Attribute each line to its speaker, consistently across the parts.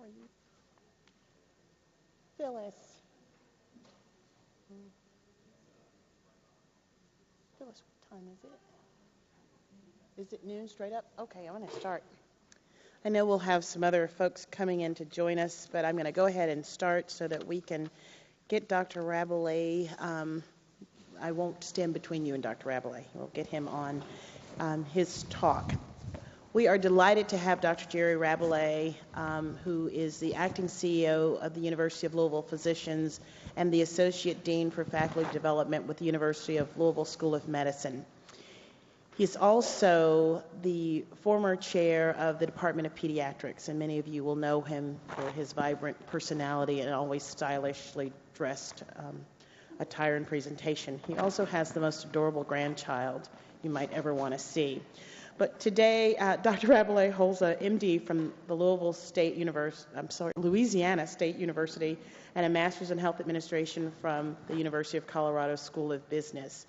Speaker 1: are you? Phyllis. Phyllis, what time is it? Is it noon straight up? Okay, I'm going to start. I know we'll have some other folks coming in to join us, but I'm going to go ahead and start so that we can get Dr. Rabalais. I won't stand between you and Dr. Rabalais. We'll get him on his talk. We are delighted to have Dr. Jerry Rabalais, who is the acting CEO of the University of Louisville Physicians and the Associate Dean for Faculty Development with the University of Louisville School of Medicine. He's also the former chair of the Department of Pediatrics, and many of you will know him for his vibrant personality and always stylishly dressed attire and presentation. He also has the most adorable grandchild you might ever want to see. But today, Dr. Rabalais holds a MD from the Louisiana State University and a Master's in Health Administration from the University of Colorado School of Business.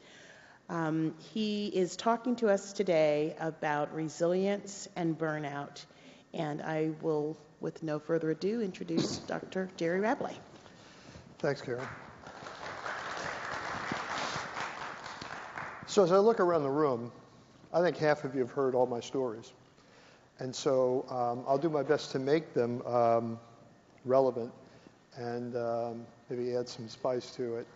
Speaker 1: He is talking to us today about resilience and burnout, and I will, with no further ado, introduce Dr. Jerry Rabalais.
Speaker 2: Thanks, Karen. So as I look around the room, I think half of you have heard all my stories. And so I'll do my best to make them relevant and maybe add some spice to it.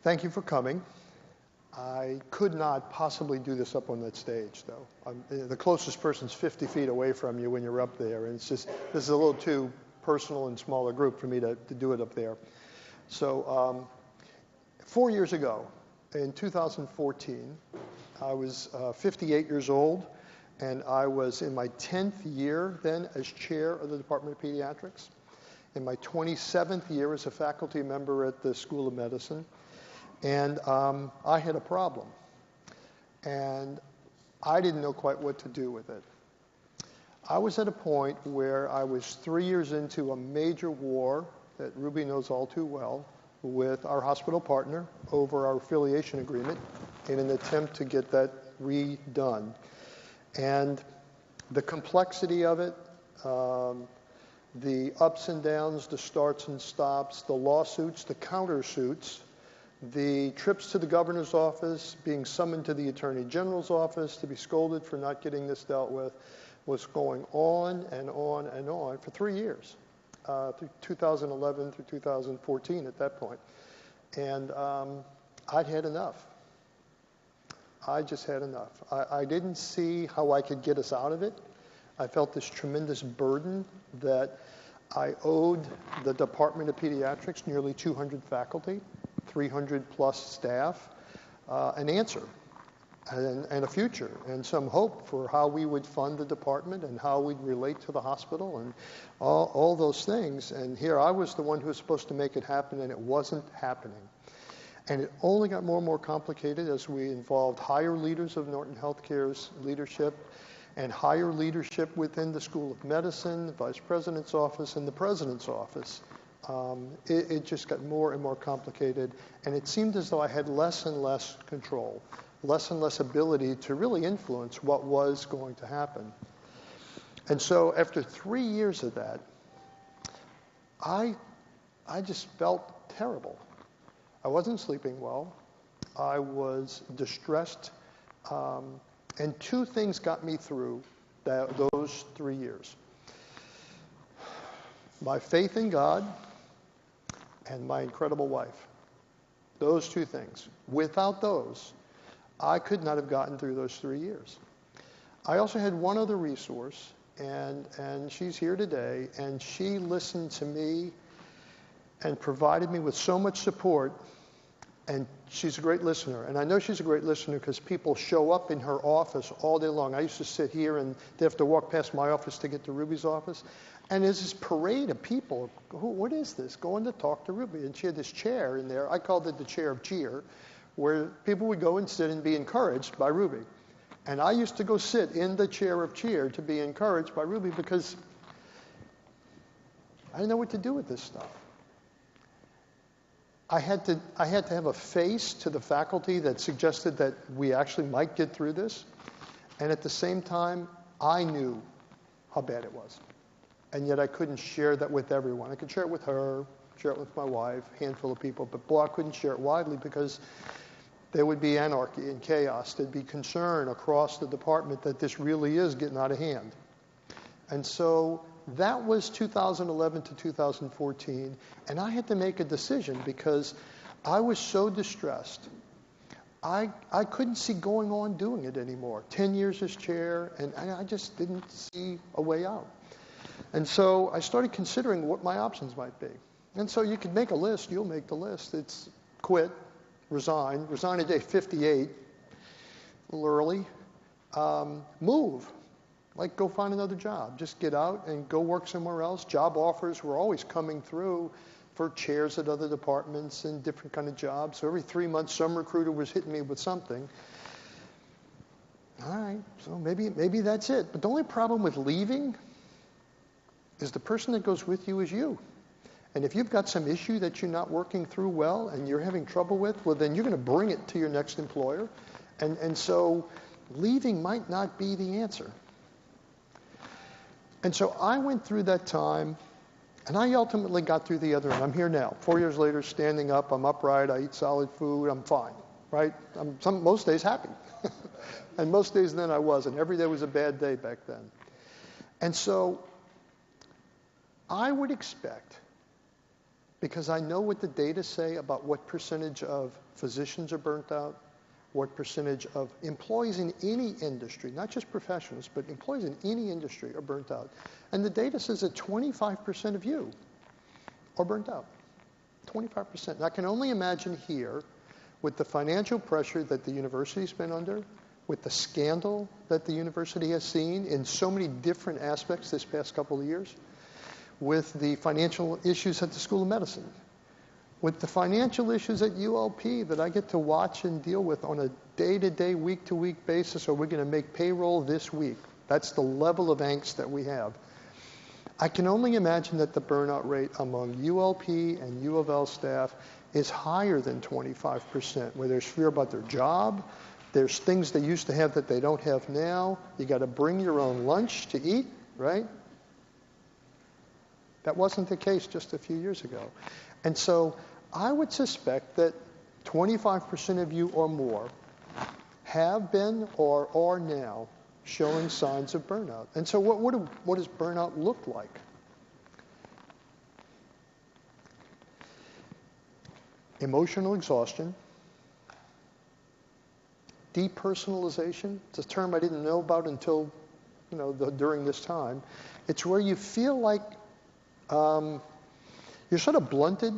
Speaker 2: Thank you for coming. I could not possibly do this up on that stage, though. The closest person's 50 feet away from you when you're up there, and this is a little too personal and small a group for me to do it up there. So 4 years ago, in 2014, I was 58 years old, and I was in my 10th year then as chair of the Department of Pediatrics, in my 27th year as a faculty member at the School of Medicine, and I had a problem, and I didn't know quite what to do with it. I was at a point where I was 3 years into a major war that Ruby knows all too well with our hospital partner over our affiliation agreement in an attempt to get that redone. And the complexity of it, the ups and downs, the starts and stops, the lawsuits, the countersuits, the trips to the governor's office, being summoned to the attorney general's office to be scolded for not getting this dealt with, was going on and on and on for 3 years. Through 2011 through 2014 at that point. And I'd had enough. I just had enough. I didn't see how I could get us out of it. I felt this tremendous burden that I owed the Department of Pediatrics, nearly 200 faculty, 300 plus staff, an answer and a future and some hope for how we would fund the department and how we'd relate to the hospital and all those things. And here I was the one who was supposed to make it happen, and it wasn't happening. And it only got more and more complicated as we involved higher leaders of Norton Healthcare's leadership and higher leadership within the School of Medicine, the Vice President's office, and the President's office. It just got more and more complicated, and it seemed as though I had less and less control, less and less ability to really influence what was going to happen. And so after 3 years of that, I just felt terrible. I wasn't sleeping well. I was distressed. And two things got me through those 3 years. My faith in God and my incredible wife. Those two things. Without those, I could not have gotten through those 3 years. I also had one other resource, and she's here today, and she listened to me and provided me with so much support, and she's a great listener. And I know she's a great listener because people show up in her office all day long. I used to sit here, and they have to walk past my office to get to Ruby's office. And there's this parade of people. What is this? Going to talk to Ruby. And she had this chair in there. I called it the chair of cheer, where people would go and sit and be encouraged by Ruby. And I used to go sit in the chair of cheer to be encouraged by Ruby because I didn't know what to do with this stuff. I had to have a face to the faculty that suggested that we actually might get through this. And at the same time, I knew how bad it was. And yet I couldn't share that with everyone. I could share it with her, share it with my wife, a handful of people, but boy, I couldn't share it widely because there would be anarchy and chaos. There'd be concern across the department that this really is getting out of hand. And so that was 2011 to 2014, and I had to make a decision because I was so distressed. I couldn't see going on doing it anymore. 10 years as chair, and I just didn't see a way out. And so I started considering what my options might be. And so you could make a list. You'll make the list. It's quit, resign at day 58, a little early, move, like go find another job. Just get out and go work somewhere else. Job offers were always coming through for chairs at other departments and different kind of jobs. So every 3 months, some recruiter was hitting me with something. All right, so maybe that's it. But the only problem with leaving is the person that goes with you is you. And if you've got some issue that you're not working through well and you're having trouble with, well, then you're going to bring it to your next employer. And so leaving might not be the answer. And so I went through that time, and I ultimately got through the other end. I'm here now. 4 years later, standing up, I'm upright, I eat solid food, I'm fine, right? Most days happy. And most days then I wasn't. Every day was a bad day back then. And so I would expect, because I know what the data say about what percentage of physicians are burnt out, what percentage of employees in any industry, not just professionals, but employees in any industry are burnt out. And the data says that 25% of you are burnt out. 25%. And I can only imagine here, with the financial pressure that the university's been under, with the scandal that the university has seen in so many different aspects this past couple of years, with the financial issues at the School of Medicine, with the financial issues at ULP that I get to watch and deal with on a day-to-day, week-to-week basis, or we're going to make payroll this week. That's the level of angst that we have. I can only imagine that the burnout rate among ULP and U of L staff is higher than 25%, where there's fear about their job, there's things they used to have that they don't have now. You got to bring your own lunch to eat, right? That wasn't the case just a few years ago. And so I would suspect that 25% of you or more have been or are now showing signs of burnout. And so what does burnout look like? Emotional exhaustion, depersonalization. It's a term I didn't know about until during this time. It's where you feel like you're sort of blunted,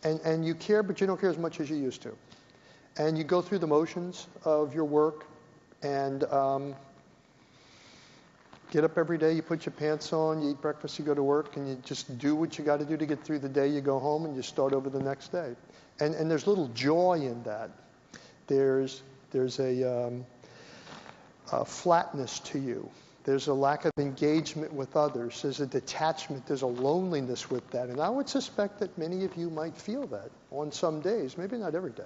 Speaker 2: and you care, but you don't care as much as you used to. And you go through the motions of your work, and get up every day, you put your pants on, you eat breakfast, you go to work, and you just do what you got to do to get through the day. You go home, and you start over the next day. And there's little joy in that. There's a flatness to you. There's a lack of engagement with others. There's a detachment. There's a loneliness with that. And I would suspect that many of you might feel that on some days, maybe not every day.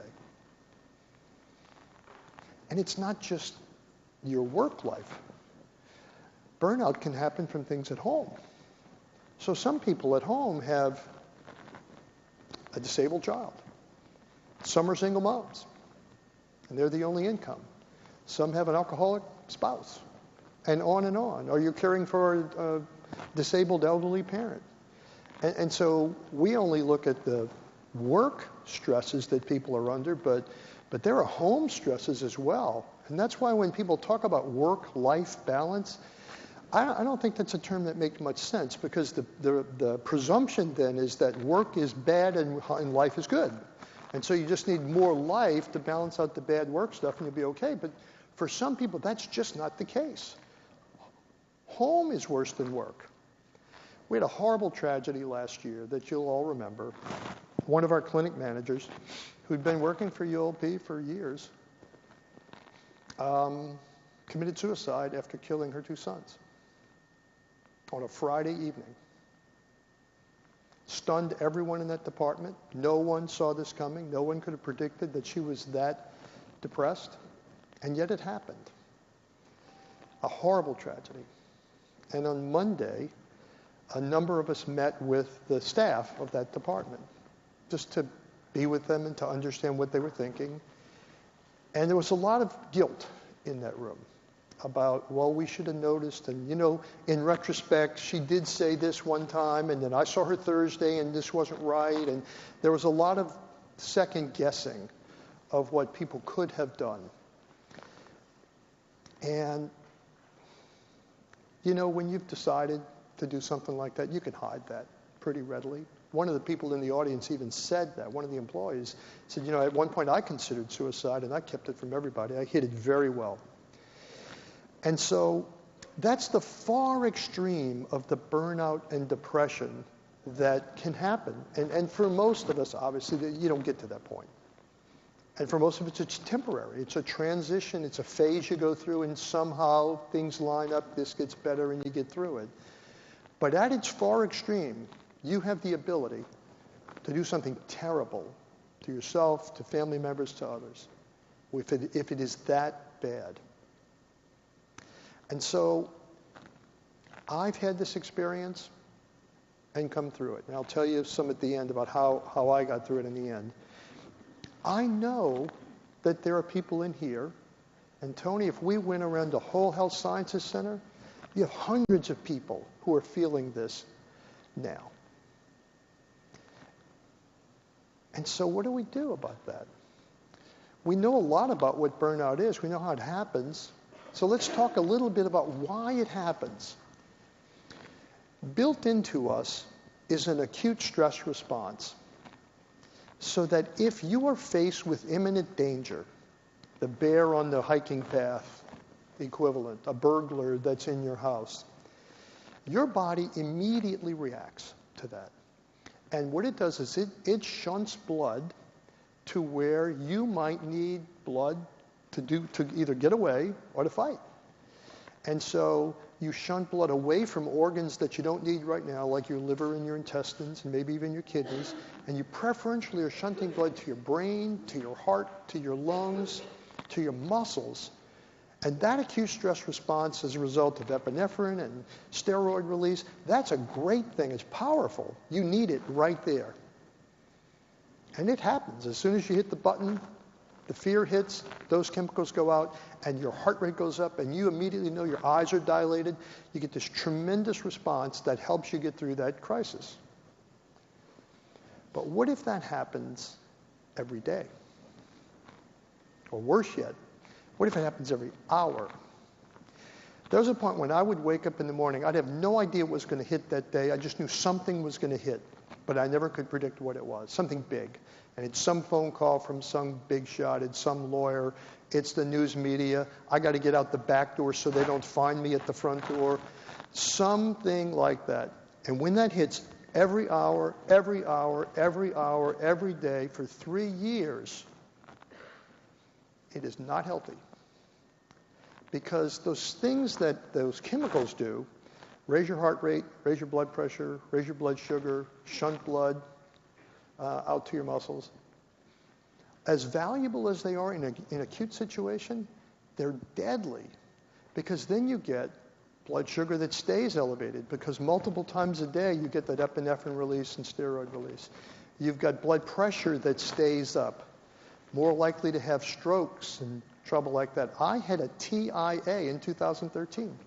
Speaker 2: And it's not just your work life. Burnout can happen from things at home. So some people at home have a disabled child. Some are single moms, and they're the only income. Some have an alcoholic spouse. And on and on. Or you're caring for a disabled elderly parent. And so we only look at the work stresses that people are under, but there are home stresses as well. And that's why when people talk about work-life balance, I don't think that's a term that makes much sense, because the presumption then is that work is bad and life is good. And so you just need more life to balance out the bad work stuff and you'll be okay. But for some people, that's just not the case. Home is worse than work. We had a horrible tragedy last year that you'll all remember. One of our clinic managers, who'd been working for ULP for years, committed suicide after killing her 2 sons on a Friday evening. Stunned everyone in that department. No one saw this coming. No one could have predicted that she was that depressed. And yet it happened. a horrible tragedy. And on Monday, a number of us met with the staff of that department just to be with them and to understand what they were thinking. And there was a lot of guilt in that room about, well, we should have noticed. And, in retrospect, she did say this one time, and then I saw her Thursday, and this wasn't right. And there was a lot of second guessing of what people could have done. And, when you've decided to do something like that, you can hide that pretty readily. One of the people in the audience even said that. One of the employees said, at one point I considered suicide, and I kept it from everybody. I hid it very well. And so that's the far extreme of the burnout and depression that can happen. And for most of us, obviously, you don't get to that point. And for most of us, it's temporary. It's a transition. It's a phase you go through, and somehow things line up, this gets better, and you get through it. But at its far extreme, you have the ability to do something terrible to yourself, to family members, to others, if it is that bad. And so I've had this experience and come through it. And I'll tell you some at the end about how I got through it in the end. I know that there are people in here, and Tony, if we went around the whole Health Sciences Center, you have hundreds of people who are feeling this now. And so what do we do about that? We know a lot about what burnout is. We know how it happens. So let's talk a little bit about why it happens. Built into us is an acute stress response, so that if you are faced with imminent danger, the bear on the hiking path equivalent, a burglar that's in your house, your body immediately reacts to that. And what it does is it shunts blood to where you might need blood to either get away or to fight. And so you shunt blood away from organs that you don't need right now, like your liver and your intestines and maybe even your kidneys, and you preferentially are shunting blood to your brain, to your heart, to your lungs, to your muscles. And that acute stress response as a result of epinephrine and steroid release, that's a great thing. It's powerful. You need it right there. And it happens. As soon as you hit the button, the fear hits, those chemicals go out, and your heart rate goes up, and you immediately know your eyes are dilated. You get this tremendous response that helps you get through that crisis. But what if that happens every day? Or worse yet, what if it happens every hour? There was a point when I would wake up in the morning. I'd have no idea what was going to hit that day. I just knew something was going to hit, but I never could predict what it was. Something big. And it's some phone call from some big shot. It's some lawyer. It's the news media. I got to get out the back door so they don't find me at the front door. Something like that. And when that hits every hour, every hour, every hour, every day for 3 years, it is not healthy. Because those things that those chemicals do, raise your heart rate, raise your blood pressure, raise your blood sugar, shunt blood out to your muscles, as valuable as they are in an acute situation, they're deadly. Because then you get blood sugar that stays elevated, because multiple times a day you get that epinephrine release and steroid release. You've got blood pressure that stays up, more likely to have strokes and trouble like that. I had a TIA in 2013.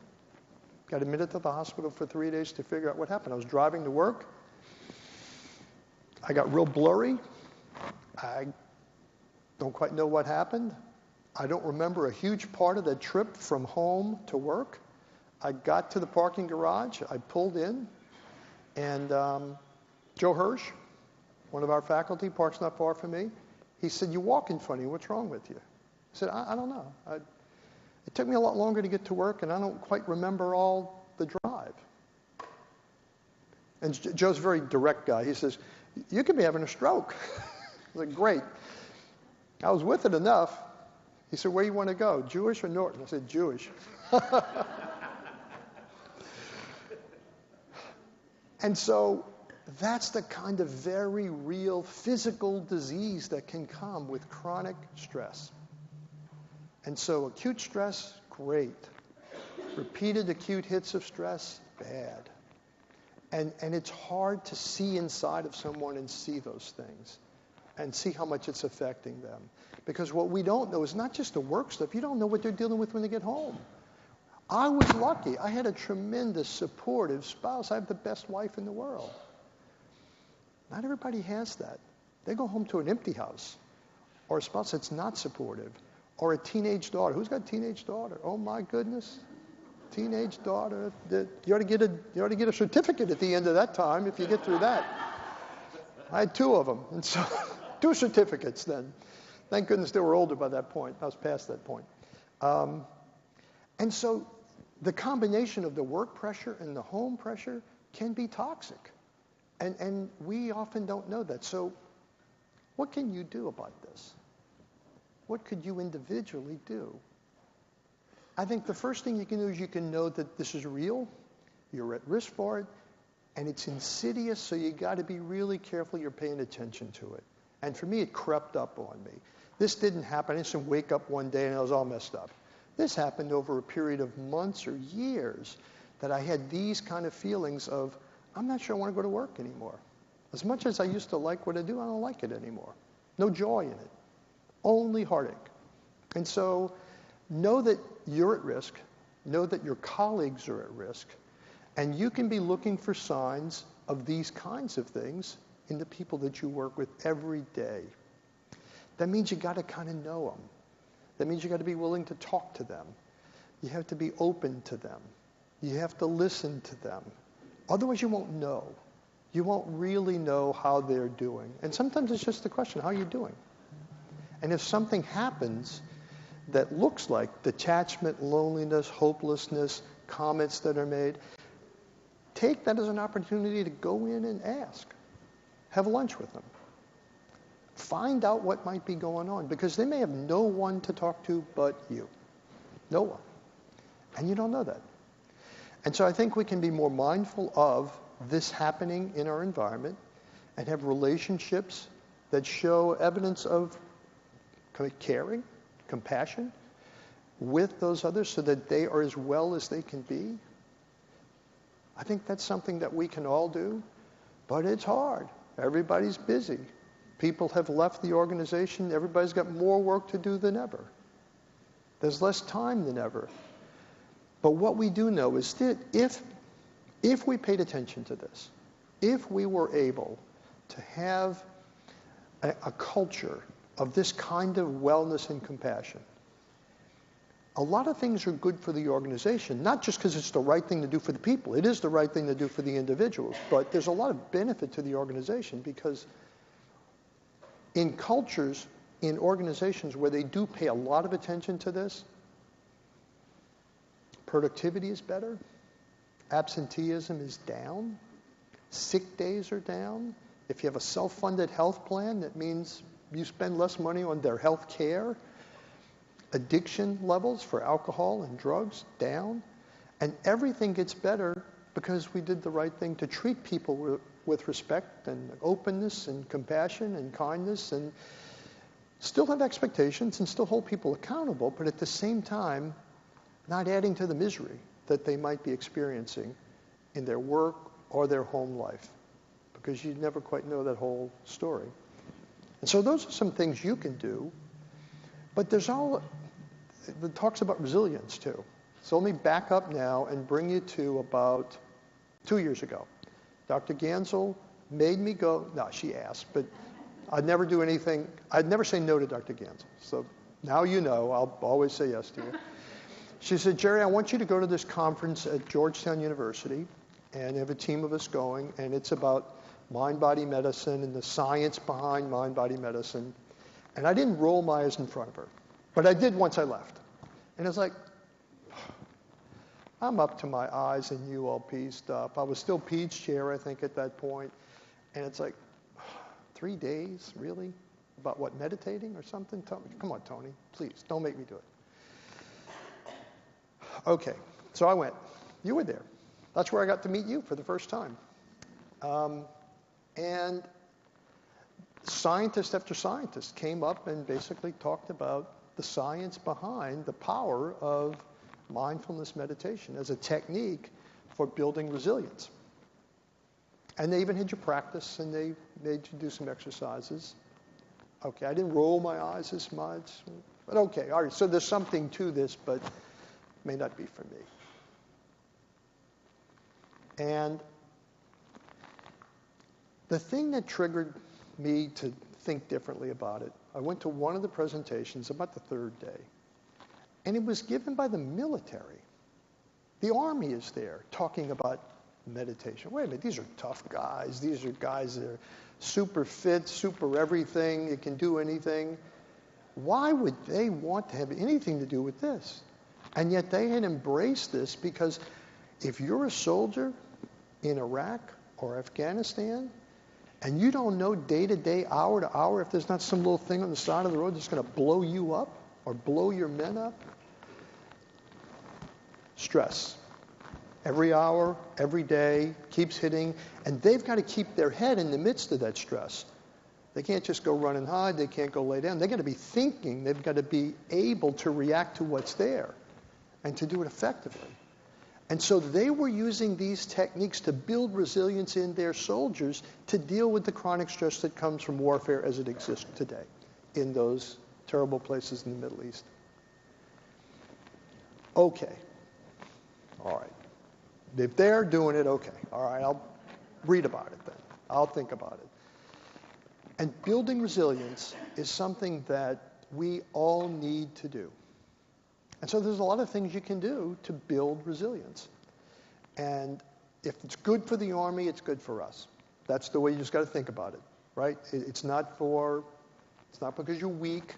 Speaker 2: Got admitted to the hospital for 3 days to figure out what happened. I was driving to work. I got real blurry. I don't quite know what happened. I don't remember a huge part of the trip from home to work. I got to the parking garage. I pulled in, and Joe Hirsch, one of our faculty, parks not far from me, he said, "You're walking funny. What's wrong with you?" I said, I don't know. It took me a lot longer to get to work, and I don't quite remember all the drive. And Joe's a very direct guy. He says, "You could be having a stroke." I was like, "Great." I was with it enough. He said, "Where you want to go, Jewish or Norton?" I said, "Jewish." And so that's the kind of very real physical disease that can come with chronic stress. And so acute stress, great. Repeated acute hits of stress, bad. And it's hard to see inside of someone and see those things and see how much it's affecting them. Because what we don't know is not just the work stuff. You don't know what they're dealing with when they get home. I was lucky. I had a tremendous, supportive spouse. I have the best wife in the world. Not everybody has that. They go home to an empty house or a spouse that's not supportive or a teenage daughter. Who's got a teenage daughter? Oh, my goodness. Teenage daughter. You ought to get a certificate at the end of that time if you get through that. I had 2 of them. And so 2 certificates then. Thank goodness they were older by that point. I was past that point. And so the combination of the work pressure and the home pressure can be toxic. And we often don't know that. So what can you do about this? What could you individually do? I think the first thing you can do is you can know that this is real, you're at risk for it, and it's insidious, so you got to be really careful you're paying attention to it. And for me, it crept up on me. This didn't happen. I didn't wake up one day and I was all messed up. This happened over a period of months or years that I had these kind of feelings of, I'm not sure I want to go to work anymore. As much as I used to like what I do, I don't like it anymore. No joy in it. Only heartache. And so know that you're at risk. Know that your colleagues are at risk. And you can be looking for signs of these kinds of things in the people that you work with every day. That means you got to kind of know them. That means you got to be willing to talk to them. You have to be open to them. You have to listen to them. Otherwise, you won't know. You won't really know how they're doing. And sometimes it's just the question, how are you doing? And if something happens that looks like detachment, loneliness, hopelessness, comments that are made, take that as an opportunity to go in and ask. Have lunch with them. Find out what might be going on, because they may have no one to talk to but you. No one. And you don't know that. And so I think we can be more mindful of this happening in our environment and have relationships that show evidence of kind of caring, compassion with those others so that they are as well as they can be. I think that's something that we can all do, but it's hard. Everybody's busy. People have left the organization. Everybody's got more work to do than ever. There's less time than ever. But what we do know is that if we paid attention to this, if we were able to have a culture of this kind of wellness and compassion, a lot of things are good for the organization, not just because it's the right thing to do for the people. It is the right thing to do for the individuals, but there's a lot of benefit to the organization because in cultures, in organizations where they do pay a lot of attention to this, productivity is better, absenteeism is down, sick days are down. If you have a self-funded health plan, that means you spend less money on their health care. Addiction levels for alcohol and drugs down. And everything gets better because we did the right thing to treat people with respect and openness and compassion and kindness and still have expectations and still hold people accountable, but at the same time, not adding to the misery that they might be experiencing in their work or their home life, because you never quite know that whole story. And so those are some things you can do, but there's it talks about resilience too. So let me back up now and bring you to about 2 years ago. Dr. Gansel made me go, no, she asked, but I'd never do anything, I'd never say no to Dr. Gansel. So now you know, I'll always say yes to you. She said, Jerry, I want you to go to this conference at Georgetown University, and have a team of us going, and it's about mind-body medicine and the science behind mind-body medicine. And I didn't roll my eyes in front of her, but I did once I left. And it's like, I'm up to my eyes in ULP stuff. I was still Pete's chair, I think, at that point. And it's like, 3 days, really? About what, meditating or something? Come on, Tony, please, don't make me do it. Okay, so I went. You were there. That's where I got to meet you for the first time. And scientist after scientist came up and basically talked about the science behind the power of mindfulness meditation as a technique for building resilience. And they even had you practice, and they made you do some exercises. Okay, I didn't roll my eyes as much, but okay, all right, so there's something to this, but it may not be for me. And the thing that triggered me to think differently about it, I went to one of the presentations about the third day, and it was given by the military. The Army is there talking about meditation. Wait a minute, these are tough guys. These are guys that are super fit, super everything. You can do anything. Why would they want to have anything to do with this? And yet they had embraced this because if you're a soldier in Iraq or Afghanistan, and you don't know day to day, hour to hour, if there's not some little thing on the side of the road that's going to blow you up or blow your men up, stress. Every hour, every day, keeps hitting, and they've got to keep their head in the midst of that stress. They can't just go run and hide. They can't go lay down. They've got to be thinking. They've got to be able to react to what's there and to do it effectively. And so they were using these techniques to build resilience in their soldiers to deal with the chronic stress that comes from warfare as it exists today in those terrible places in the Middle East. Okay. All right. If they're doing it, okay. All right, I'll read about it then. I'll think about it. And building resilience is something that we all need to do. And so there's a lot of things you can do to build resilience. And if it's good for the Army, it's good for us. That's the way you just got to think about it, right? It's not because you're weak.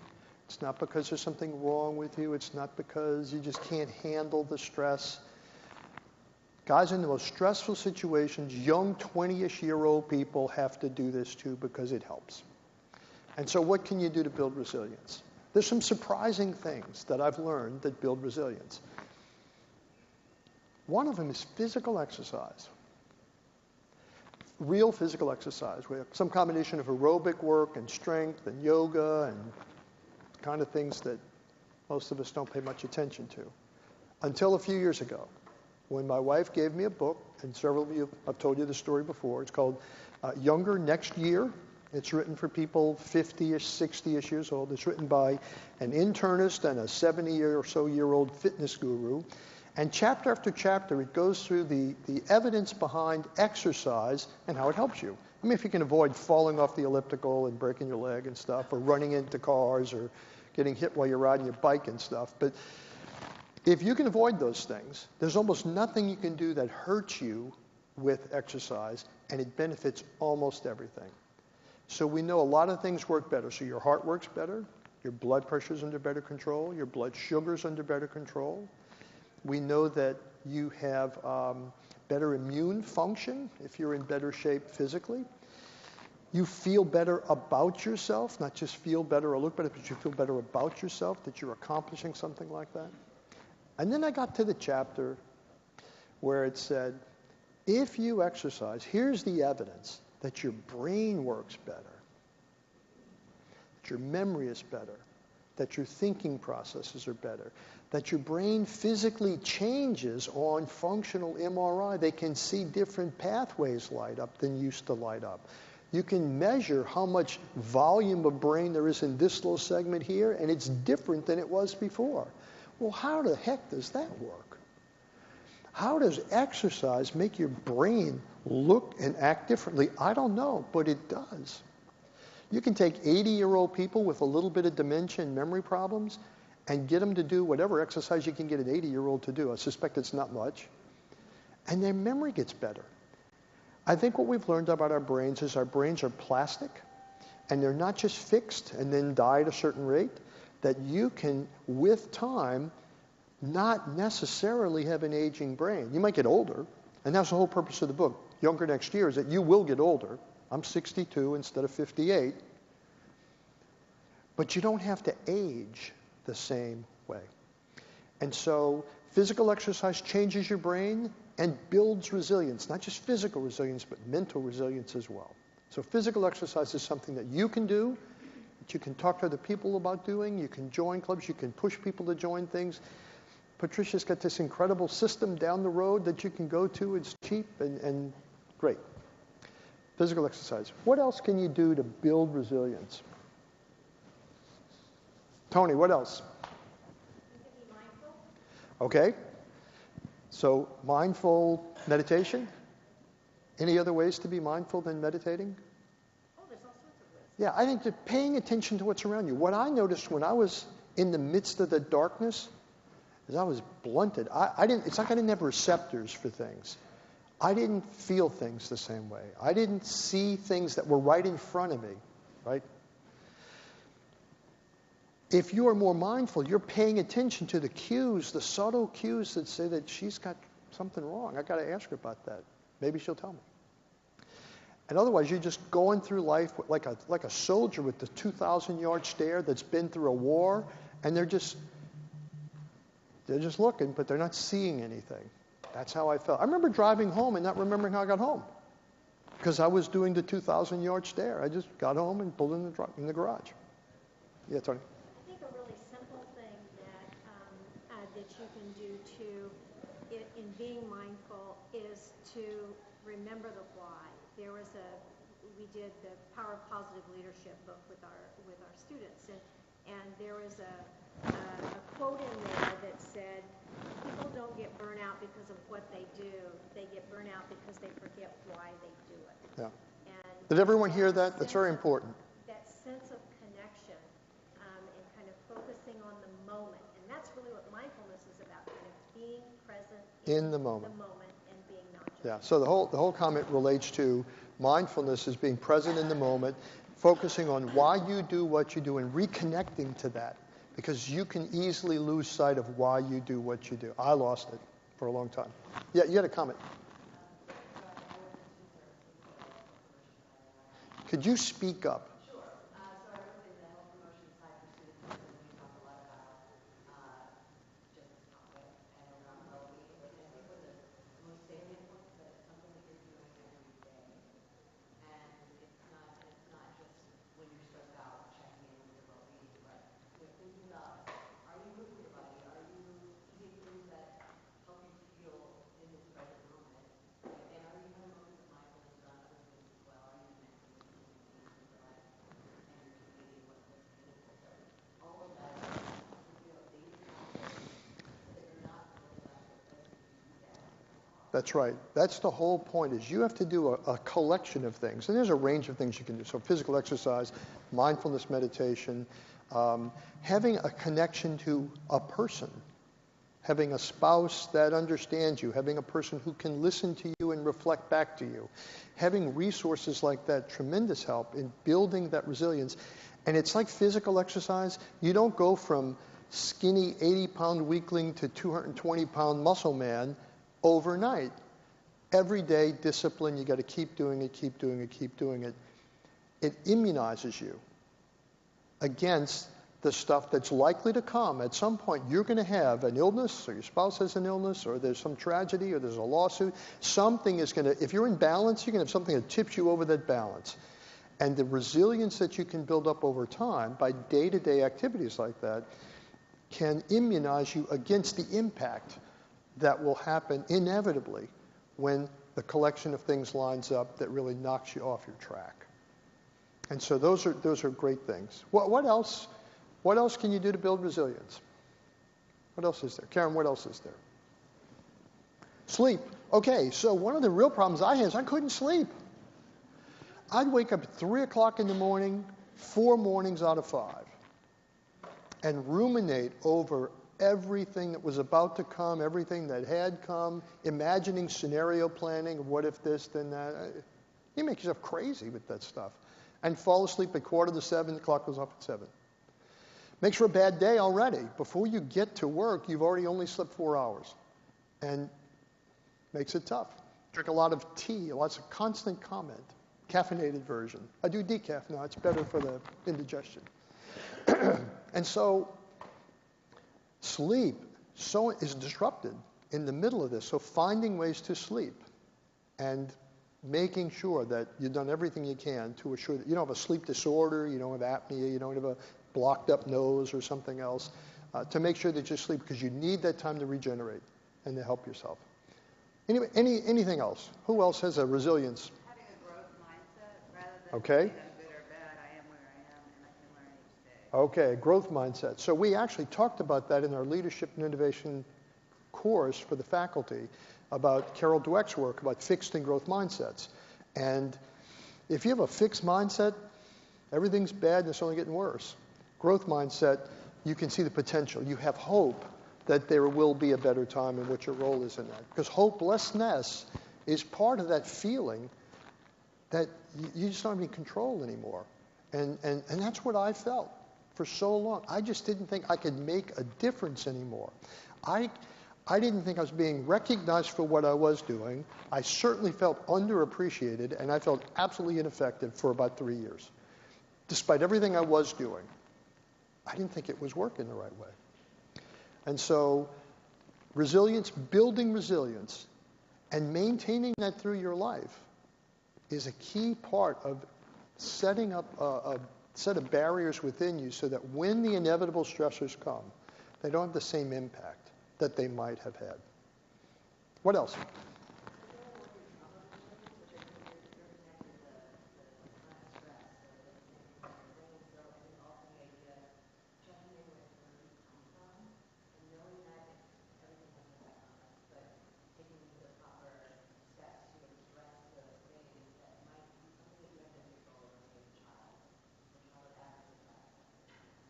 Speaker 2: It's not because there's something wrong with you. It's not because you just can't handle the stress. Guys in the most stressful situations, young 20-ish-year-old people have to do this too because it helps. And so what can you do to build resilience? There's some surprising things that I've learned that build resilience. One of them is physical exercise. Real physical exercise, where some combination of aerobic work and strength and yoga and kind of things that most of us don't pay much attention to. Until a few years ago, when my wife gave me a book, and several of you, I've told you the story before, it's called Younger Next Year. It's written for people 50-ish, 60-ish years old. It's written by an internist and a 70-or-so-year-old fitness guru. And chapter after chapter, it goes through the evidence behind exercise and how it helps you. I mean, if you can avoid falling off the elliptical and breaking your leg and stuff, or running into cars, or getting hit while you're riding your bike and stuff. But if you can avoid those things, there's almost nothing you can do that hurts you with exercise, and it benefits almost everything. So we know a lot of things work better. So your heart works better, your blood pressure's under better control, your blood sugar's under better control. We know that you have better immune function if you're in better shape physically. You feel better about yourself, not just feel better or look better, but you feel better about yourself, that you're accomplishing something like that. And then I got to the chapter where it said, if you exercise, here's the evidence that your brain works better, that your memory is better, that your thinking processes are better, that your brain physically changes on functional MRI. They can see different pathways light up than used to light up. You can measure how much volume of brain there is in this little segment here, and it's different than it was before. Well, how the heck does that work? How does exercise make your brain look and act differently? I don't know, but it does. You can take 80-year-old people with a little bit of dementia and memory problems and get them to do whatever exercise you can get an 80-year-old to do. I suspect it's not much. And their memory gets better. I think what we've learned about our brains is our brains are plastic, and they're not just fixed and then die at a certain rate, that you can, with time, not necessarily have an aging brain. You might get older, and that's the whole purpose of the book. Younger Next Year is that you will get older. I'm 62 instead of 58. But you don't have to age the same way. And so physical exercise changes your brain and builds resilience, not just physical resilience, but mental resilience as well. So physical exercise is something that you can do, that you can talk to other people about doing, you can join clubs, you can push people to join things. Patricia's got this incredible system down the road that you can go to. It's cheap and great. Physical exercise. What else can you do to build resilience? Tony, what else?
Speaker 3: You can be mindful.
Speaker 2: Okay. So mindful meditation. Any other ways to be mindful than meditating?
Speaker 3: Oh, there's all sorts of ways.
Speaker 2: Yeah, I think that paying attention to what's around you. What I noticed when I was in the midst of the darkness is I was blunted. It's like I didn't have receptors for things. I didn't feel things the same way. I didn't see things that were right in front of me, right? If you are more mindful, you're paying attention to the cues, the subtle cues that say that she's got something wrong. I got to ask her about that. Maybe she'll tell me. And otherwise, you're just going through life like a soldier with the 2,000-yard stare that's been through a war, and they're just looking, but they're not seeing anything. That's how I felt. I remember driving home and not remembering how I got home because I was doing the 2,000-yard stare. I just got home and pulled in the garage. Yeah, Tony.
Speaker 3: I think a really simple thing that you can do in being mindful is to remember the why. We did the Power of Positive Leadership book with our students, and there was a quote in there that said, people don't get burnout because of what they do. They get burnout because they forget why they do it.
Speaker 2: Yeah.
Speaker 3: And
Speaker 2: Did everyone hear that? That's very important.
Speaker 3: That sense of connection and kind of focusing on the moment. And that's really what mindfulness is about, kind of being present
Speaker 2: In the moment.
Speaker 3: And being non-judgmental.
Speaker 2: Yeah. So the whole comment relates to mindfulness as being present in the moment, focusing on why you do what you do and reconnecting to that. Because you can easily lose sight of why you do what you do. I lost it for a long time. Yeah, you had a comment. Could you speak up?
Speaker 4: Sure. So I work in the health promotion side for students, and we talk a lot about just this topic and around well-being. And I think one of the most salient points is that it's something that you're doing every day. And it's not just when you're stressed out checking in with your well-being, but thinking about, are you moving your body? Are you eating things that help you feel in this present moment? And are you having moments of mindfulness around other things as well? Are you connecting with people in your life and your community, what's meaningful? So all of that daily practice so that you're not really left with this if you do that.
Speaker 2: That's right. That's the whole point, is you have to do a collection of things. And there's a range of things you can do. So physical exercise, mindfulness meditation, having a connection to a person, having a spouse that understands you, having a person who can listen to you and reflect back to you. Having resources like that, tremendous help in building that resilience. And it's like physical exercise. You don't go from skinny 80-pound weakling to 220-pound muscle man overnight. Every day, discipline, you got to keep doing it, keep doing it, keep doing it. It immunizes you against the stuff that's likely to come. At some point, you're going to have an illness, or your spouse has an illness, or there's some tragedy, or there's a lawsuit. Something is going to, if you're in balance, you're going to have something that tips you over that balance. And the resilience that you can build up over time by day-to-day activities like that can immunize you against the impact that will happen inevitably when the collection of things lines up that really knocks you off your track. And so those are great things. What else can you do to build resilience? What else is there? Karen, what else is there? Sleep. Okay, so one of the real problems I had is I couldn't sleep. I'd wake up at 3 o'clock in the morning, 4 mornings out of 5, and ruminate over everything that was about to come, everything that had come, imagining scenario planning of what if this, then that. You make yourself crazy with that stuff. And fall asleep at 6:45, the clock goes off at 7. Makes for a bad day already. Before you get to work, you've already only slept 4 hours. And makes it tough. Drink a lot of tea, lots of constant comment. Caffeinated version. I do decaf now. It's better for the indigestion. And so sleep is disrupted in the middle of this. So finding ways to sleep and making sure that you've done everything you can to assure that you don't have a sleep disorder, you don't have apnea, you don't have a blocked up nose or something else. to make sure that you sleep, because you need that time to regenerate and to help yourself. Anyway, anything else? Who else has a resilience?
Speaker 4: Having a growth mindset rather than
Speaker 2: Okay.
Speaker 4: saying I'm good or bad, I am where I am and I can learn each day.
Speaker 2: Okay, growth mindset. So we actually talked about that in our Leadership and Innovation course for the faculty, about Carol Dweck's work about fixed and growth mindsets. And if you have a fixed mindset, everything's bad and it's only getting worse. Growth mindset, you can see the potential. You have hope that there will be a better time and what your role is in that. Because hopelessness is part of that feeling that you just don't have any control anymore. And that's what I felt for so long. I just didn't think I could make a difference anymore. I didn't think I was being recognized for what I was doing. I certainly felt underappreciated, and I felt absolutely ineffective for about 3 years. Despite everything I was doing, I didn't think it was working the right way. And so resilience, building resilience, and maintaining that through your life is a key part of setting up a set of barriers within you so that when the inevitable stressors come, they don't have the same impact that they might have had. What else?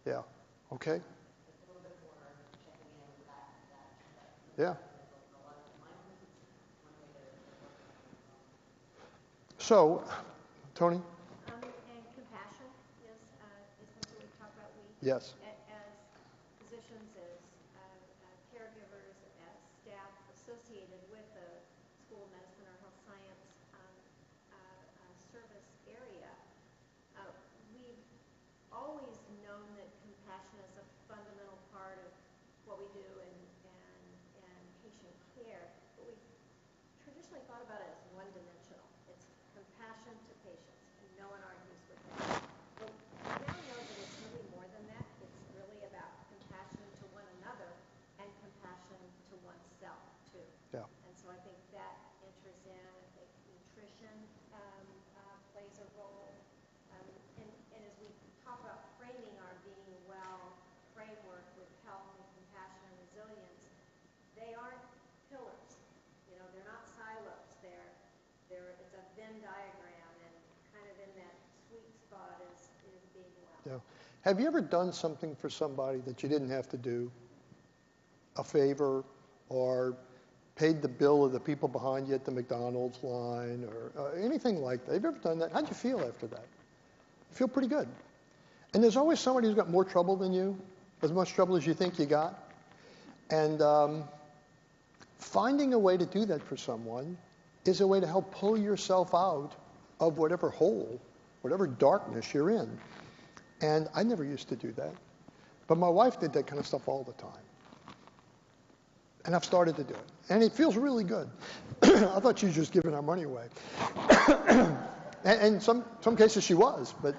Speaker 2: Yeah. Okay. Yeah. So, Tony?
Speaker 3: And compassion is something we talk about.
Speaker 2: Yes.
Speaker 3: As physicians, as caregivers, as staff associated with the School of Medicine or Health Science service area, we've always known that compassion is a fundamental part of what we do and patient care, but we've traditionally thought about it as one-dimensional. It's compassion to patients, and no one argues with that. But we now know that it's really more than that. It's really about compassion to one another and compassion to oneself, too.
Speaker 2: Yeah.
Speaker 3: And so I think that enters in. I think nutrition plays a role. And as we talk about framing our being well framework with health and compassion and resilience, they aren't pillars. You know, they're not silos. It's a Venn diagram, and kind of in that sweet spot is being well.
Speaker 2: Yeah. Have you ever done something for somebody that you didn't have to do? A favor, or paid the bill of the people behind you at the McDonald's line, or anything like that? Have you ever done that? How'd you feel after that? You feel pretty good. And there's always somebody who's got more trouble than you, as much trouble as you think you got. And finding a way to do that for someone is a way to help pull yourself out of whatever hole, whatever darkness you're in. And I never used to do that. But my wife did that kind of stuff all the time. And I've started to do it. And it feels really good. I thought she was just giving our money away. And some cases she was. But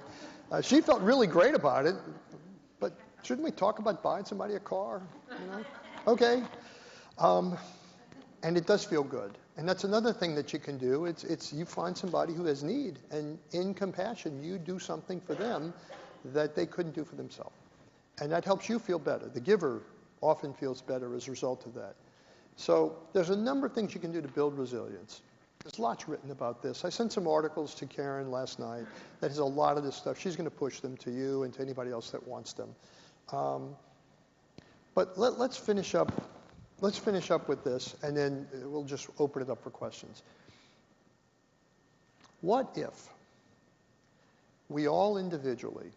Speaker 2: she felt really great about it. But shouldn't we talk about buying somebody a car? You know? Okay. And it does feel good. And that's another thing that you can do. It's you find somebody who has need. And in compassion, you do something for them that they couldn't do for themselves. And that helps you feel better. The giver often feels better as a result of that. So there's a number of things you can do to build resilience. There's lots written about this. I sent some articles to Karen last night that has a lot of this stuff. She's going to push them to you and to anybody else that wants them. But let's finish up. Let's finish up with this, and then we'll just open it up for questions. What if we all individually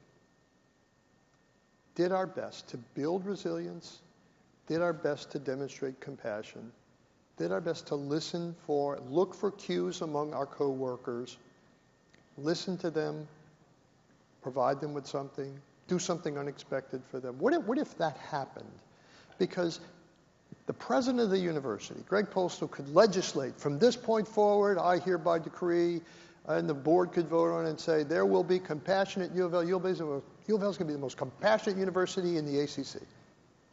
Speaker 2: did our best to build resilience, did our best to demonstrate compassion, did our best to look for cues among our coworkers, listen to them, provide them with something, do something unexpected for them? What if that happened? Because the president of the university, Greg Postel, could legislate, from this point forward, I hereby decree, and the board could vote on it and say, there will be compassion at U of L. U of L is going to be the most compassionate university in the ACC.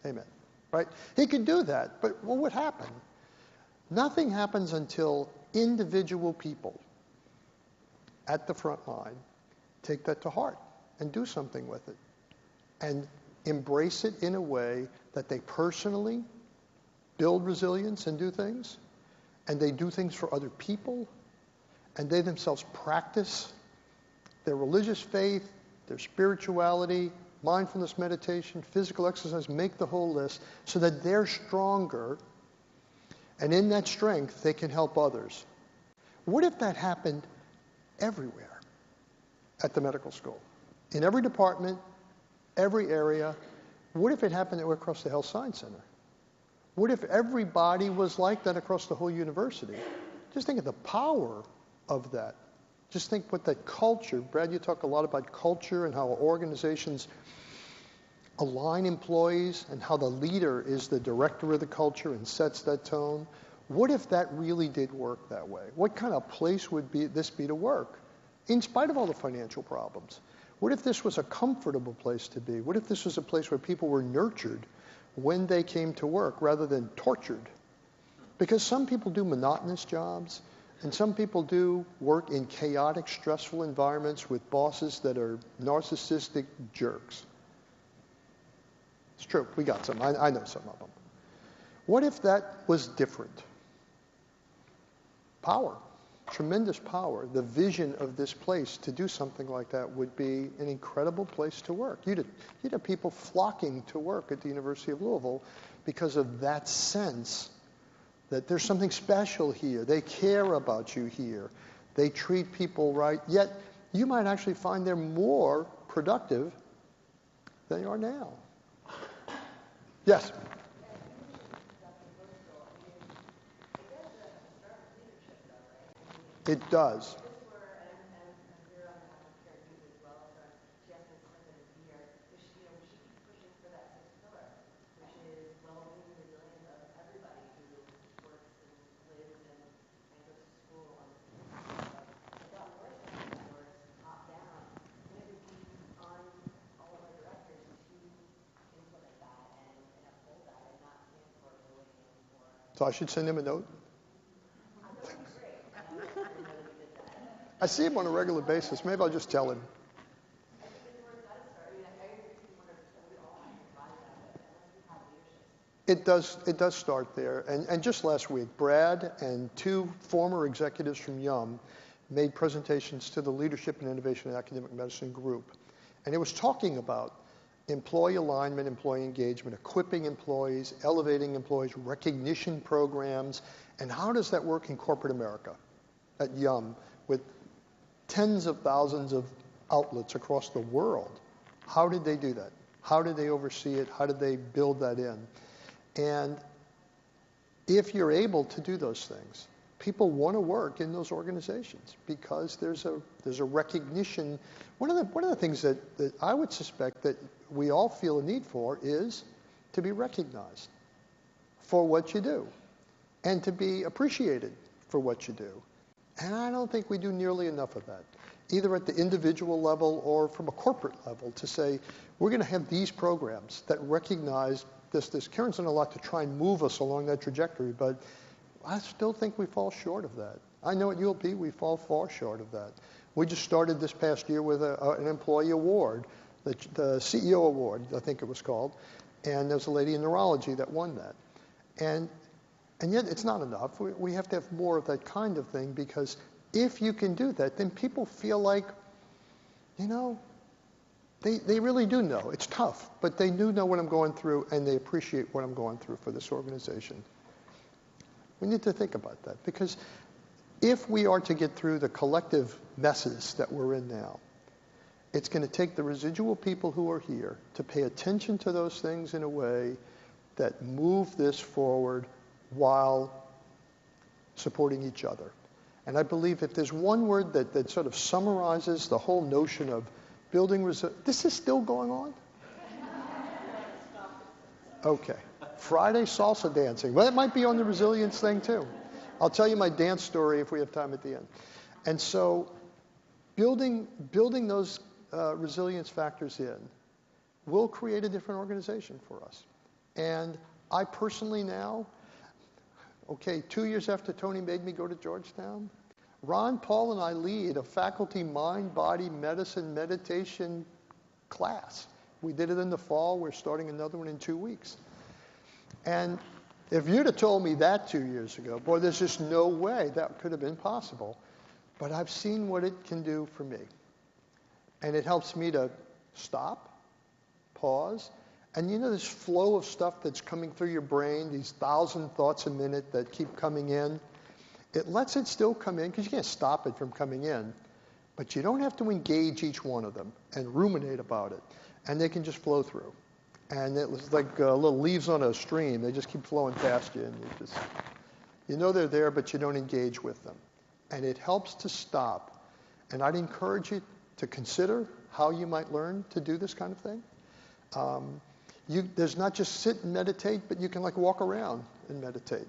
Speaker 2: Amen. Right? He could do that, but what would happen? Nothing happens until individual people at the front line take that to heart and do something with it and embrace it in a way that they personally build resilience and do things, and they do things for other people, and they themselves practice their religious faith, their spirituality, mindfulness meditation, physical exercise, make the whole list, so that they're stronger, and in that strength they can help others. What if that happened everywhere at the medical school? In every department, every area. What if it happened across the Health Science Center? What if everybody was like that across the whole university? Just think of the power of that. Just think what that culture, Brad, you talk a lot about culture and how organizations align employees and how the leader is the director of the culture and sets that tone. What if that really did work that way? What kind of place would this be to work, in spite of all the financial problems? What if this was a comfortable place to be? What if this was a place where people were nurtured when they came to work rather than tortured? Because some people do monotonous jobs, and some people do work in chaotic, stressful environments with bosses that are narcissistic jerks. It's true. We got some. I know some of them. What if that was different? Power. Tremendous power. The vision of this place to do something like that would be an incredible place to work. You'd have people flocking to work at the University of Louisville because of that sense that there's something special here. They care about you here. They treat people right. Yet you might actually find they're more productive than they are now. Yes? It does. So I should send him a note? I see him on a regular basis. Maybe I'll just tell him. It does start there. And just last week, Brad and two former executives from M.H.A. made presentations to the Leadership and Innovation in Academic Medicine group. And it was talking about employee alignment, employee engagement, equipping employees, elevating employees, recognition programs, and how does that work in corporate America at M.H.A. with tens of thousands of outlets across the world? How did they do that? How did they oversee it? How did they build that in? And if you're able to do those things, people want to work in those organizations because there's a recognition. One of the things that I would suspect that we all feel a need for is to be recognized for what you do and to be appreciated for what you do. And I don't think we do nearly enough of that, either at the individual level or from a corporate level, to say we're going to have these programs that recognize this. Karen's done a lot to try and move us along that trajectory, but I still think we fall short of that. I know at ULP we fall far short of that. We just started this past year with an employee award, the CEO award, I think it was called, and there's a lady in neurology that won that. And yet it's not enough. We have to have more of that kind of thing, because if you can do that, then people feel like, they really do know. It's tough, but they do know what I'm going through, and they appreciate what I'm going through for this organization. We need to think about that, because if we are to get through the collective messes that we're in now, it's going to take the residual people who are here to pay attention to those things in a way that move this forward while supporting each other. And I believe if there's one word that sort of summarizes the whole notion of building resilience. This is still going on? Okay. Friday salsa dancing. Well, it might be on the resilience thing too. I'll tell you my dance story if we have time at the end. And so building those resilience factors in will create a different organization for us. And I personally now, 2 years after Tony made me go to Georgetown, Ron, Paul, and I lead a faculty mind-body medicine meditation class. We did it in the fall. We're starting another one in 2 weeks. And if you'd have told me that 2 years ago, boy, there's just no way that could have been possible. But I've seen what it can do for me. And it helps me to stop, pause, and this flow of stuff that's coming through your brain, these 1,000 thoughts a minute that keep coming in, it lets it still come in, because you can't stop it from coming in, but you don't have to engage each one of them and ruminate about it. And they can just flow through. And it was like little leaves on a stream. They just keep flowing past you, and you know they're there, but you don't engage with them. And it helps to stop. And I'd encourage you to consider how you might learn to do this kind of thing. There's not just sit and meditate, but you can walk around and meditate.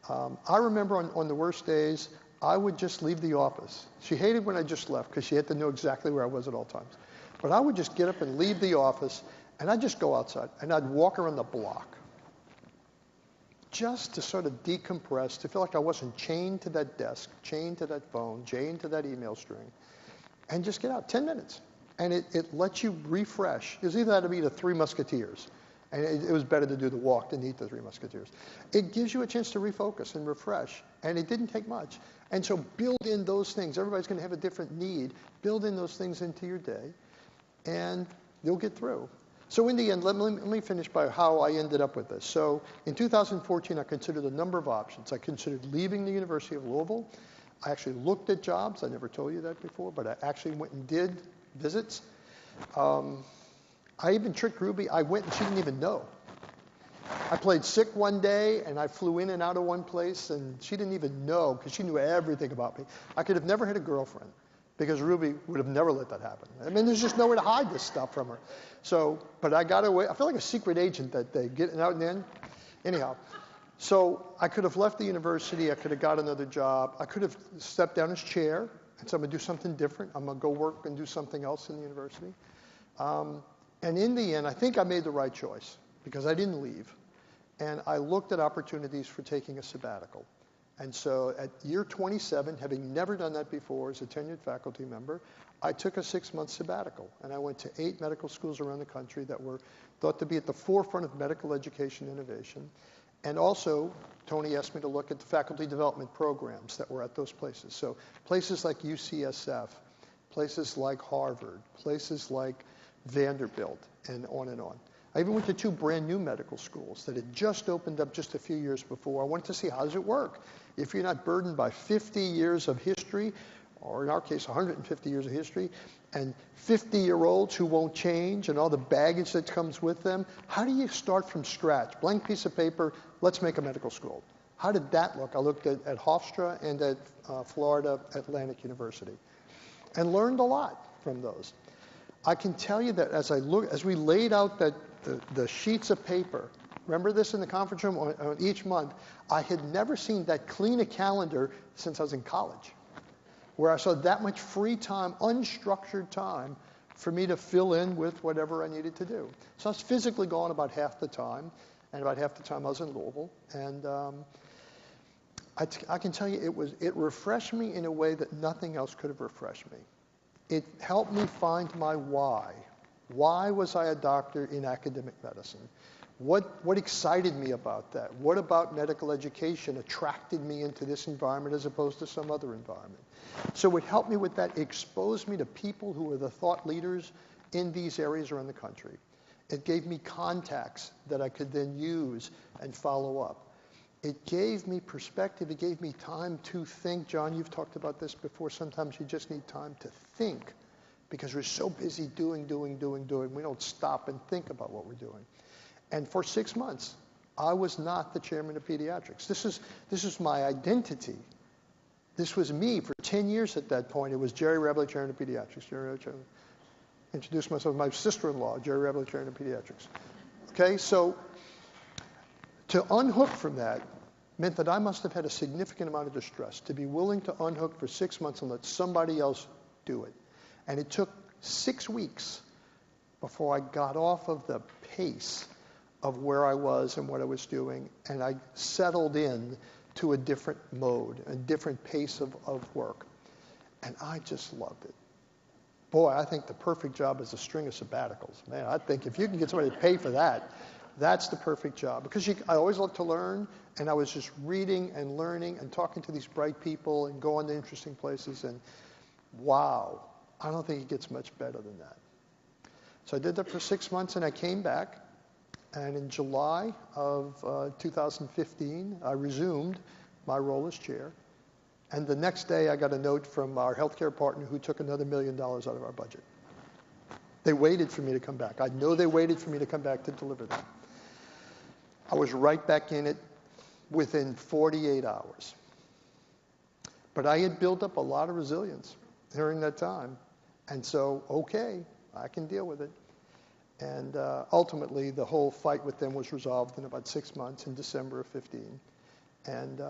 Speaker 2: I remember on the worst days, I would just leave the office. She hated when I just left because she had to know exactly where I was at all times. But I would just get up and leave the office, and I'd just go outside, and I'd walk around the block just to sort of decompress, to feel like I wasn't chained to that desk, chained to that phone, chained to that email string, and just get out 10 minutes. And it lets you refresh. It was either that or eat the Three Musketeers. And it was better to do the walk than eat the Three Musketeers. It gives you a chance to refocus and refresh, and it didn't take much. And so build in those things. Everybody's going to have a different need. Build in those things into your day, and you'll get through. So in the end, let me finish by how I ended up with this. So in 2014, I considered a number of options. I considered leaving the University of Louisville. I actually looked at jobs. I never told you that before, but I actually went and did visits. I even tricked Ruby. I went and she didn't even know. I played sick one day, and I flew in and out of one place, and she didn't even know because she knew everything about me. I could have never had a girlfriend because Ruby would have never let that happen. I mean, there's just no way to hide this stuff from her. So, but I got away. I feel like a secret agent that day, getting out and in. Anyhow, so I could have left the university. I could have got another job. I could have stepped down as chair and said, I'm going to do something different. I'm going to go work and do something else in the university. And in the end, I think I made the right choice because I didn't leave. And I looked at opportunities for taking a sabbatical. And so at year 27, having never done that before as a tenured faculty member, I took a 6-month sabbatical. And I went to 8 medical schools around the country that were thought to be at the forefront of medical education innovation. And also, Tony asked me to look at the faculty development programs that were at those places. So places like UCSF, places like Harvard, places like Vanderbilt, and on and on. I even went to 2 brand new medical schools that had just opened up just a few years before. I wanted to see how does it work. If you're not burdened by 50 years of history, or in our case, 150 years of history, and 50-year-olds who won't change, and all the baggage that comes with them, how do you start from scratch? Blank piece of paper, let's make a medical school. How did that look? I looked at Hofstra and at Florida Atlantic University, and learned a lot from those. I can tell you that as we laid out the sheets of paper, remember this in the conference room on each month, I had never seen that clean a calendar since I was in college, where I saw that much free time, unstructured time, for me to fill in with whatever I needed to do. So I was physically gone about half the time, and about half the time I was in Louisville. And I can tell you it refreshed me in a way that nothing else could have refreshed me. It helped me find my why. Why was I a doctor in academic medicine? What excited me about that? What about medical education attracted me into this environment as opposed to some other environment? So it helped me with that. It exposed me to people who were the thought leaders in these areas around the country. It gave me contacts that I could then use and follow up. It gave me perspective. It gave me time to think. John, you've talked about this before. Sometimes you just need time to think because we're so busy doing. We don't stop and think about what we're doing. And for 6 months, I was not the chairman of pediatrics. This is my identity. This was me for 10 years at that point. It was Jerry Rabalais, chairman of pediatrics. Jerry Rabalais, chairman. Introduced myself, my sister-in-law, Jerry Rabalais, chairman of pediatrics. Okay, so to unhook from that meant that I must have had a significant amount of distress to be willing to unhook for 6 months and let somebody else do it. And it took 6 weeks before I got off of the pace of where I was and what I was doing, and I settled in to a different mode, a different pace of work. And I just loved it. Boy, I think the perfect job is a string of sabbaticals. Man, I think if you can get somebody to pay for that, that's the perfect job. Because I always love to learn, and I was just reading and learning and talking to these bright people and going to interesting places, and wow, I don't think it gets much better than that. So I did that for 6 months, and I came back, and in July of 2015, I resumed my role as chair. And the next day, I got a note from our healthcare partner who took another $1 million out of our budget. They waited for me to come back. I know they waited for me to come back to deliver that. I was right back in it within 48 hours. But I had built up a lot of resilience during that time. And so, okay, I can deal with it. And ultimately, the whole fight with them was resolved in about 6 months in December of 15. And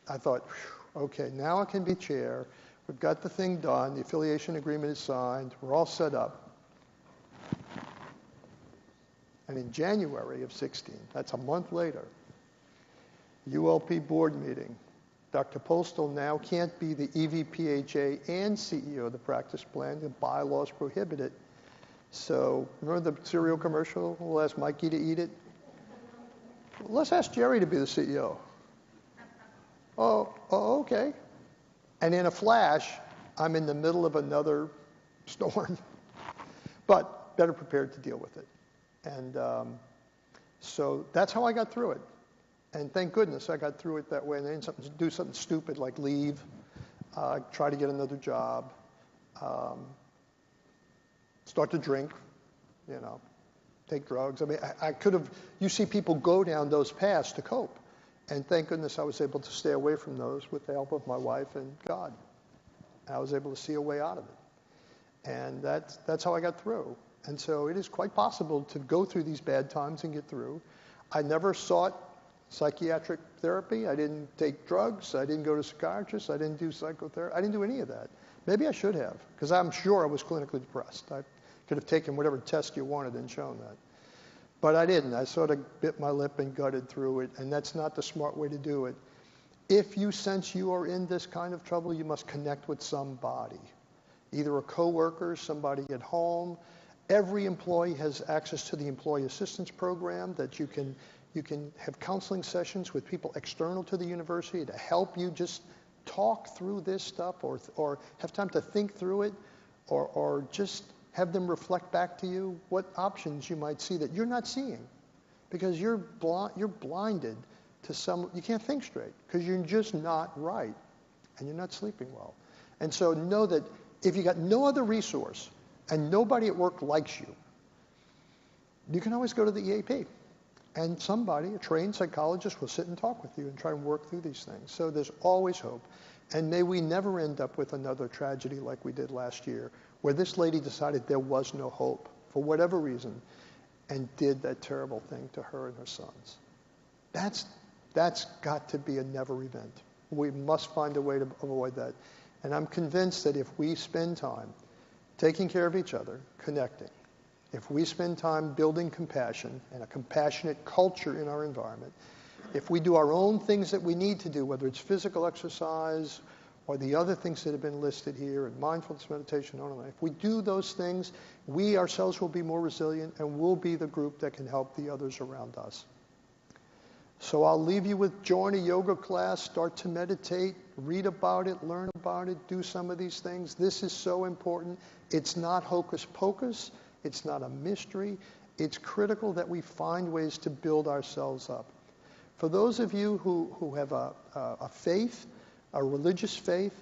Speaker 2: I thought, okay, now I can be chair. We've got the thing done. The affiliation agreement is signed. We're all set up. And in January of 16, that's a month later, ULP board meeting. Dr. Postal now can't be the EVPHA and CEO of the practice plan. The bylaws prohibit it. So remember the cereal commercial? We'll ask Mikey to eat it. Let's ask Jerry to be the CEO. Oh, okay. And in a flash, I'm in the middle of another storm, but better prepared to deal with it. And so that's how I got through it. And thank goodness I got through it that way. And I didn't do something stupid like leave, try to get another job, start to drink, take drugs. I mean, I could have, you see people go down those paths to cope. And thank goodness I was able to stay away from those with the help of my wife and God. I was able to see a way out of it. And that's how I got through. And so it is quite possible to go through these bad times and get through. I never sought psychiatric therapy. I didn't take drugs. I didn't go to psychiatrists. I didn't do psychotherapy. I didn't do any of that. Maybe I should have, because I'm sure I was clinically depressed. I could have taken whatever test you wanted and shown that. But I didn't. I sort of bit my lip and gutted through it, and that's not the smart way to do it. If you sense you are in this kind of trouble, you must connect with somebody, either a coworker, somebody at home. Every employee has access to the employee assistance program that you can have counseling sessions with people external to the university to help you just talk through this stuff or have time to think through it or just have them reflect back to you what options you might see that you're not seeing because you're blinded to you can't think straight because you're just not right and you're not sleeping well. And so know that if you got no other resource and nobody at work likes you, you can always go to the EAP. And somebody, a trained psychologist, will sit and talk with you and try and work through these things. So there's always hope. And may we never end up with another tragedy like we did last year, where this lady decided there was no hope, for whatever reason, and did that terrible thing to her and her sons. That's got to be a never event. We must find a way to avoid that. And I'm convinced that if we spend time taking care of each other, connecting, if we spend time building compassion and a compassionate culture in our environment, if we do our own things that we need to do, whether it's physical exercise or the other things that have been listed here, and mindfulness meditation, if we do those things, we ourselves will be more resilient and we'll be the group that can help the others around us. So I'll leave you with join a yoga class, start to meditate, read about it, learn about it, do some of these things. This is so important. It's not hocus pocus. It's not a mystery. It's critical that we find ways to build ourselves up. For those of you who have a faith, a religious faith,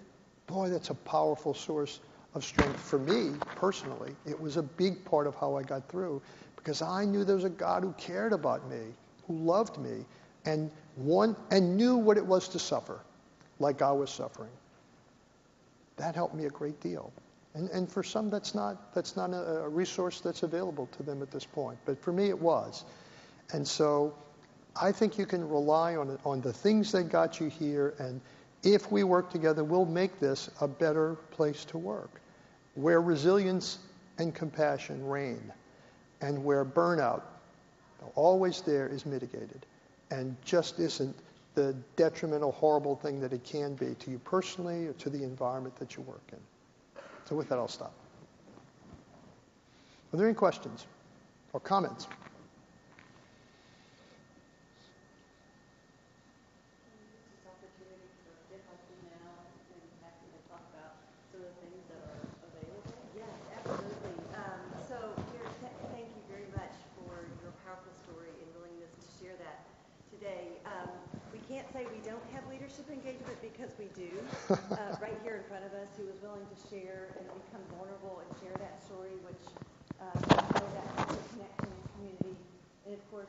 Speaker 2: boy, that's a powerful source of strength. For me, personally, it was a big part of how I got through because I knew there was a God who cared about me, who loved me, and knew what it was to suffer like I was suffering. That helped me a great deal. And for some, that's not a resource that's available to them at this point. But for me, it was. And so I think you can rely on the things that got you here. And if we work together, we'll make this a better place to work, where resilience and compassion reign, and where burnout always there, is mitigated and just isn't the detrimental, horrible thing that it can be to you personally or to the environment that you work in. So with that, I'll stop. Are there any questions or comments?
Speaker 5: This opportunity for differently now, maybe Kathy to talk about some of the things that are available.
Speaker 4: Yes, absolutely. So here, thank you very much for your powerful story and willingness to share that today. We can't say we don't have leadership engagement because we do. Right here in front of us, who was willing to share and become vulnerable and share that story, which shows that connection and community. And of course,